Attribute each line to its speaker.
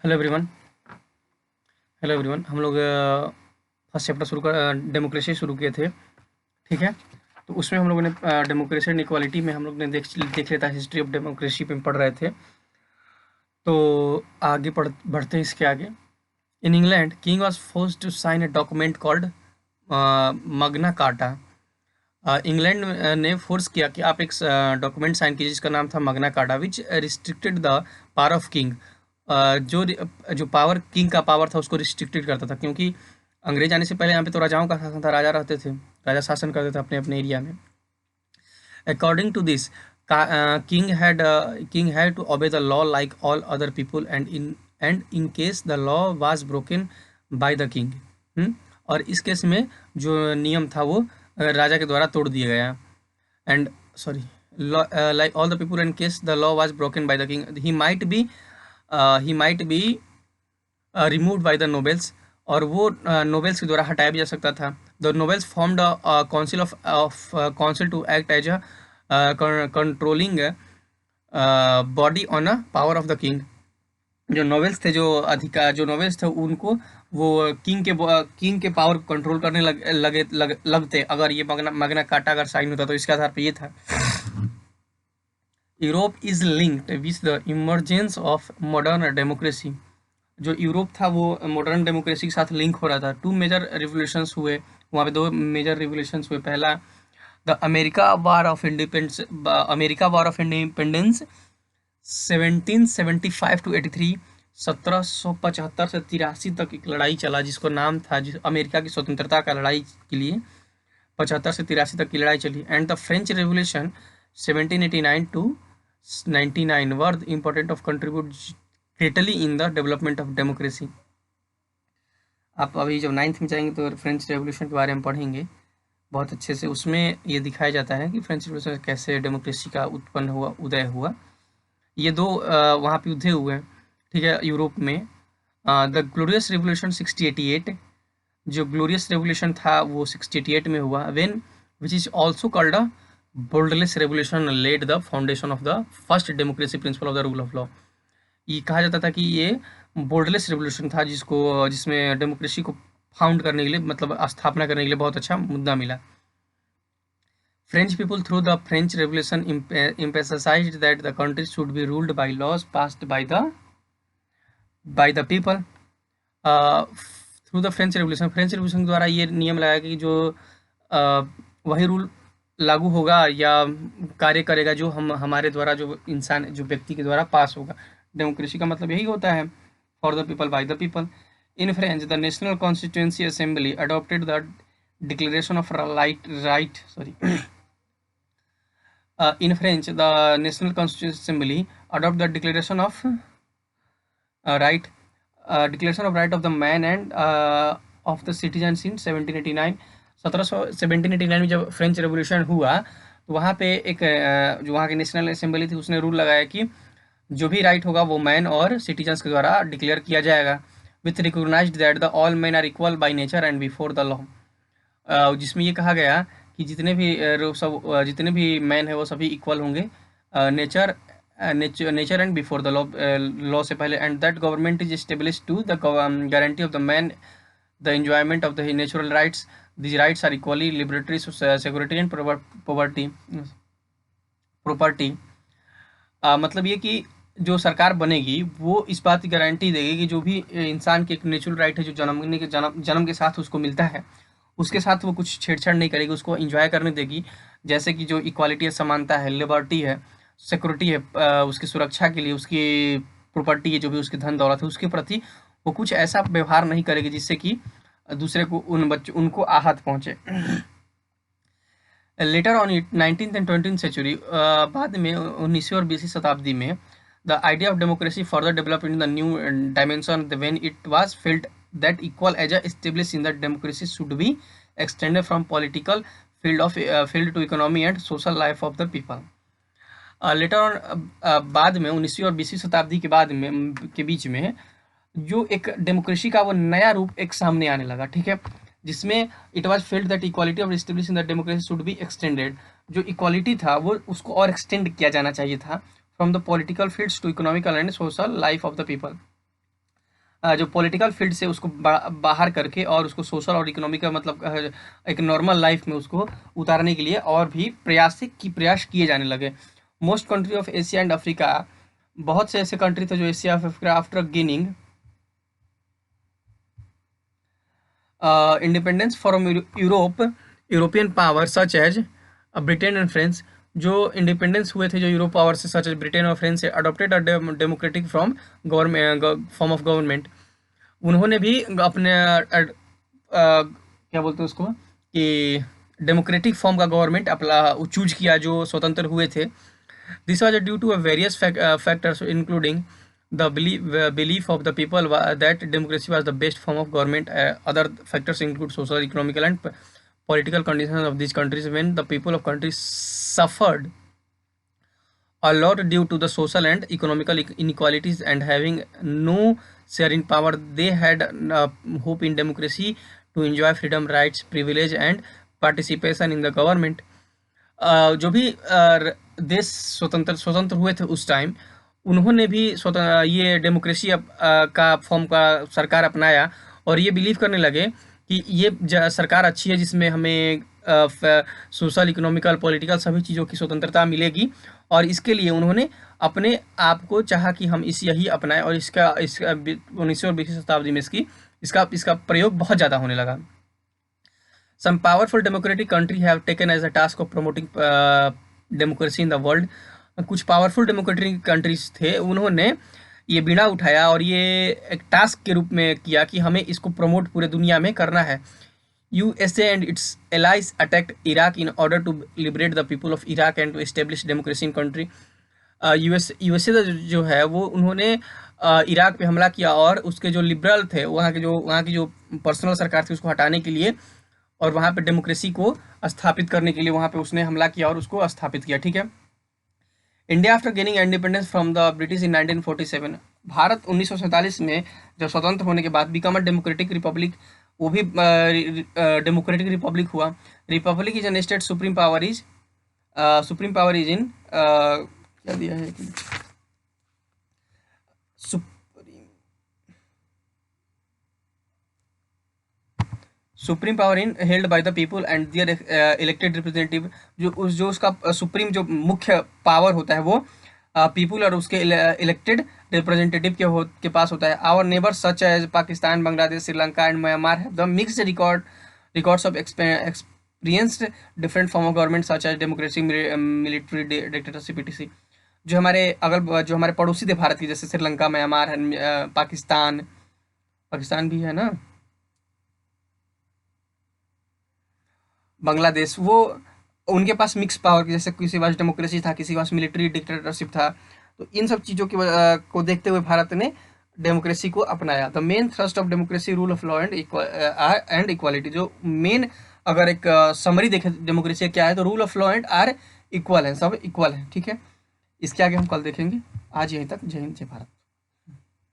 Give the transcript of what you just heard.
Speaker 1: Hello everyone. हम लोग first chapter शुरू कर डेमोक्रेसी शुरू किए थे। ठीक है, तो उसमें हम लोगों ने डेमोक्रेसी एंड इक्वालिटी में हम लोग ने देख लिया था, हिस्ट्री ऑफ डेमोक्रेसी पे पढ़ रहे थे। तो आगे बढ़ते हैं इसके आगे। In England king was forced to sign a document called Magna Carta. England ने फोर्स किया कि आप एक डॉक्यूमेंट साइन कीजिए जिसका नाम था Magna Carta, which restricted the power of king. जो पावर किंग का पावर था उसको रिस्ट्रिक्टेड करता था, क्योंकि अंग्रेज आने से पहले यहाँ पे तो राजाओं का शासन था, राजा रहते थे, राजा शासन करते थे अपने अपने एरिया में। According to this, king had to obey the law like all other people, and in case the law was broken by the king। और इस केस में जो नियम था वो राजा के द्वारा तोड़ दिया गया। And sorry, like all the people, in case the law was broken by the king, he might be removed by the nobles। और वो नोबेल्स के द्वारा हटाया भी जा सकता था। The nobles formed council to act as a controlling body on a power of the king. जो नोवेल्स थे, जो नोवेल्स थे, उनको वो किंग के पावर कंट्रोल करने लगते अगर ये मगना कार्टा अगर साइन होता, तो इसके आधार पर ये था। Europe is linked with the emergence of modern democracy. जो यूरोप था वो मॉडर्न डेमोक्रेसी के साथ लिंक हो रहा था। टू मेजर रिवोल्यूशंस हुए वहाँ पे, दो मेजर रिवोल्यूशंस हुए। पहला the America war of independence 1775 to 83। 1775 से 83 तक एक लड़ाई चला जिसको नाम था, जिस अमेरिका की स्वतंत्रता का लड़ाई के लिए 75 से 83 तक की लड़ाई चली। And the French revolution 1789 to 99 were important of contribute greatly in the development of democracy. आप अभी जब 9th में जाएंगे तो फ्रेंच रेवोल्यूशन के बारे में पढ़ेंगे बहुत अच्छे से। उसमें ये दिखाया जाता है कि फ्रेंच रेवोल्यूशन कैसे डेमोक्रेसी का उदय हुआ। ये दो वहाँ पे युद्ध हुए, ठीक है, यूरोप में। द ग्लोरियस रेवोल्यूशन 1688, जो ग्लोरियस रेवोल्यूशन था वो 1688 में हुआ। When which is also called a bloodless revolution led the foundation of the first democracy principle of the rule of law. ये कहा जाता था कि ये बोल्डलेस रेवोल्यूशन था जिसमें डेमोक्रेसी को फाउंड करने के लिए, मतलब स्थापना करने के लिए बहुत अच्छा मुद्दा मिला। French people through the French Revolution emphasized that the country should be ruled by laws passed by the people। Through the French revolution के द्वारा ये नियम लगाया कि जो वही रूल लागू होगा या कार्य करेगा जो हमारे द्वारा, जो व्यक्ति के द्वारा पास होगा। डेमोक्रेसी का मतलब यही होता है, for the people bye the people. In French the national constituency assembly adopted the declaration of right in French, the National Constitutional Assembly adopt the Declaration of Right, Declaration of Right of the Man and of the Citizens in 1789। 1789 में जब French revolution हुआ तो वहाँ पे एक जो वहाँ की नेशनल असेंबली थी उसने रूल लगाया कि जो भी राइट होगा वो मैन और सिटीजन्स के द्वारा डिक्लेयर किया जाएगा। With recognized that the all man are equal by nature and before the law. जिसमें ये कहा गया कि जितने भी मैन है वो सभी इक्वल होंगे nature and before the law से पहले। And that government is establish to the guarantee of the man the enjoyment of the natural rights. This rights are equally liberty, security and property. मतलब ये कि जो सरकार बनेगी वो इस बात की गारंटी देगी कि जो भी इंसान के एक नेचुरल राइट है जो जन्म के साथ उसको मिलता है, उसके साथ वो कुछ छेड़छाड़ नहीं करेगी, उसको एंजॉय करने देगी। जैसे कि जो इक्वालिटी है, समानता है, लिबर्टी है, सिक्योरिटी है, उसकी सुरक्षा के लिए, उसकी प्रॉपर्टी है, जो भी उसकी धन दौलत है, उसके प्रति वो कुछ ऐसा व्यवहार नहीं करेगी जिससे कि दूसरे को उनको आहत पहुंचे। Later on 19th and 20th century, बाद में 19वीं और 20वीं शताब्दी में, the idea of democracy further develop in the new dimension when it was felt that equal as established in the democracy should be extended from political field to economy and social life of the people। Later on बाद में 19वीं और 20वीं शताब्दी के बीच में जो एक democracy का वो नया रूप एक सामने आने लगा, ठीक है, जिसमें it was felt that equality of establish in the democracy should be extended. जो इक्वालिटी था वो उसको और एक्सटेंड किया जाना चाहिए था from the political fields to economical and social life of the people. जो पॉलिटिकल फील्ड से उसको बाहर करके और उसको सोशल और इकोनॉमिक का मतलब एक नॉर्मल लाइफ में उसको उतारने के लिए और भी प्रयास किए जाने लगे। Most country of Asia and Africa, बहुत से ऐसे कंट्री थे जो Asia Africa after gaining independence from European power such as Britain and France, जो इंडिपेंडेंस हुए थे जो यूरोप पावर से सच एज ब्रिटेन और फ्रांस से, adopted a democratic form of government, उन्होंने भी अपने क्या बोलते हैं उसको कि डेमोक्रेटिक फॉर्म का गवर्नमेंट अपना चूज किया जो स्वतंत्र हुए थे। This was due to various factors including the belief of the people that democracy was the best form of government. Other factors include social, economical, and political conditions of these countries. When the people of countries suffered a lot due to the social and economical inequalities and having no share in power, they had hope in democracy to enjoy freedom, rights, privilege, and participation in the government. जो भी देश स्वतंत्र हुए थे उस time, उन्होंने भी ये डेमोक्रेसी का फॉर्म का सरकार अपनाया और ये बिलीव करने लगे कि ये सरकार अच्छी है जिसमें हमें सोशल, इकोनॉमिकल, पॉलिटिकल सभी चीज़ों की स्वतंत्रता मिलेगी। और इसके लिए उन्होंने अपने आप को चाहा कि हम यही अपनाएं और इसका 19वीं और 20वीं शताब्दी में इसका प्रयोग बहुत ज़्यादा होने लगा। Some powerful democratic country have taken as a task of promoting democracy in the world. कुछ पावरफुल डेमोक्रेटिक कंट्रीज थे, उन्होंने ये बीड़ा उठाया और ये एक टास्क के रूप में किया कि हमें इसको प्रमोट पूरे दुनिया में करना है। USA and its allies attacked Iraq in order to liberate the people of Iraq and to establish democracy in country. USA जो है वो उन्होंने इराक पे हमला किया और उसके जो लिबरल थे वहाँ की जो पर्सनल सरकार थी उसको हटाने के लिए और वहाँ पे डेमोक्रेसी को स्थापित करने के लिए वहाँ पे उसने हमला किया और उसको स्थापित किया। ठीक है। India after gaining independence from the British in 1947, Bharat 1947 में जब स्वतंत्र होने के बाद बिकम अ डेमोक्रेटिक रिपब्लिक, वो भी डेमोक्रेटिक रिपब्लिक हुआ। Republic is an state, supreme power is in क्या दिया है supreme power in held by the people and their elected representative, जो उसका सुप्रीम जो मुख्य पावर होता है वो पीपल और उसके इलेक्टेड रिप्रेजेंटेटिव के पास होता है। Our neighbours such as Pakistan, Bangladesh, Sri Lanka and Myanmar have the mixed records of experienced different form of government such as democracy, military dictatorship etc. जो हमारे पड़ोसी थे भारत की, जैसे श्रीलंका, म्यांमार है, पाकिस्तान भी है ना, बांग्लादेश, वो उनके पास मिक्स पावर, जैसे किसी पास डेमोक्रेसी था, किसी पास मिलिट्री डिक्टेटरशिप था। तो इन सब चीज़ों को देखते हुए भारत ने डेमोक्रेसी को अपनाया। The main thrust of democracy rule of law and equality, जो मेन अगर एक समरी देखें डेमोक्रेसी क्या है तो rule of law and are equal है, सब इक्वल है। ठीक है, इसके आगे हम कल देखेंगे। आज यहीं तक। जय हिंद, जय भारत।